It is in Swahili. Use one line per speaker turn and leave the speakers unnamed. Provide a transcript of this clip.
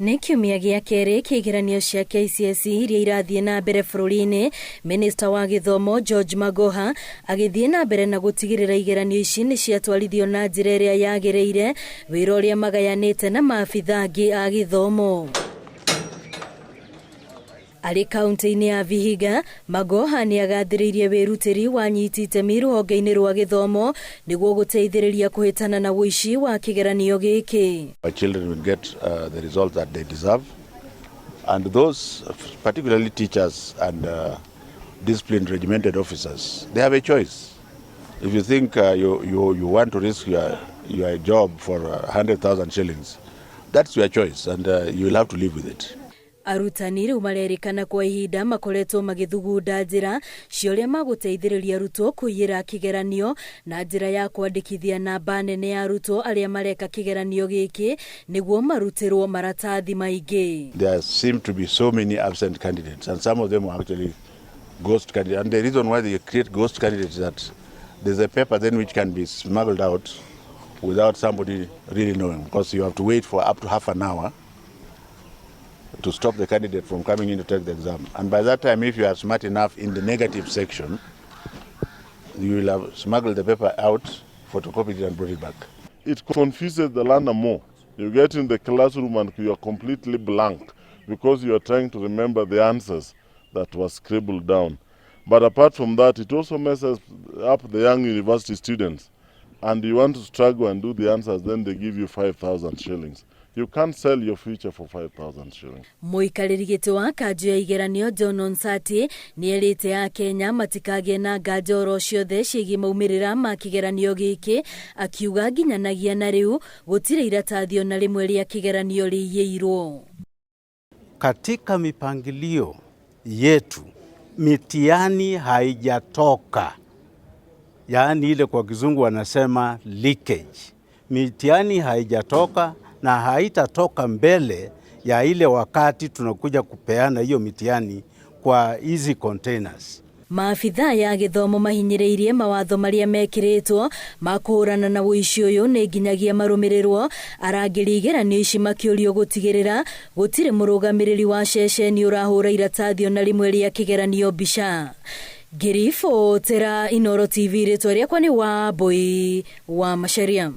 Nĩ kiumia gĩa kerĩ kĩgeranio cia KCSE iria irathiĩ na mbere bũrũri-inĩ, Minista wa Gĩthomo George Magoha agĩthiĩ na mbere na gũtigĩrĩra igeranio ici nĩ ciatwarithio na njĩra ĩrĩa yagĩrĩire, wĩra ũrĩa magayanĩte na maabitha angĩ a gĩthomo. Arĩ kaunti-inĩ ya Vihiga, Magoha nĩ agathĩrĩirie wĩrutĩri wa nyiti itemi rũhonge-inĩ rwa gĩthomo nĩguo gũteithĩrĩria kũhĩtana na uici wa kĩgeranio gĩkĩ.
Our children will get the results that they deserve, and those, particularly teachers and disciplined regimented officers, they have a choice. If you think you want to risk your job for 100,000 shillings, that's your choice, and you will have to live with it.
Arutani rĩu marerĩkana kwa ihinda makoretwo magĩthugunda njĩra ciorĩa magũteithĩrĩria arutwo kũiyĩra kĩgeranio na njĩra ya kwandĩkithia namba nene ya arutwo arĩa mareka kĩgeranio gĩkĩ nĩguo marutĩrwo maratathi maingĩ.
There seem to be so many absent candidates, and some of them are actually ghost candidates. And the reason why they create ghost candidates is that there's a paper then which can be smuggled out without somebody really knowing, because you have to wait for up to half an hour to stop the candidate from coming in to take the exam. And by that time, if you are smart enough in the negative section, you will have smuggled the paper out, photocopied it and brought it back.
It confuses the learner more. You get in the classroom and you are completely blank because you are trying to remember the answers that were scribbled down. But apart from that, it also messes up the young university students. And you want to struggle and do the answers, then they give you 5,000 shillings. You can't sell your future for 5,000 shillings.
Mũikarĩri gĩtĩ wa Kanjũ ya igeranio John Onsati nĩ erĩte a Kenya matikagĩe na nganja oro ciothe ciĩgiĩ maumĩrĩra ma kĩgeranio gĩkĩ, akiuga nginyanagia na rĩu gũtirĩ iratathi ona rĩmwe rĩa kĩgeranio rĩiyĩirwo.
Katika mipangilio yetu mitihani haijatoka, yaani ile kwa kizungu wanasema leakage. Mitihani haijatoka na haitatoka mbele ya ile wakati tunakuja kupeana hiyo mitihani kwa hizi containers.
Maabitha ya gĩthomo mahinyĩrĩirie mawatho marĩa mekĩrĩtwo ma kũhũrana na uici ũyũ nĩ nginyagia marũmĩrĩrwo, arangĩri igeranio ici makĩũrio gũtigĩrĩra gũtirĩ mũrũgamĩrĩri wa ceceni ũrahũra iratathi ona rĩmwe rĩa kĩgeranio mbica. Ngĩribotera Inooro TV, rĩtwa rĩakwa nĩ Wambui wa Macharia.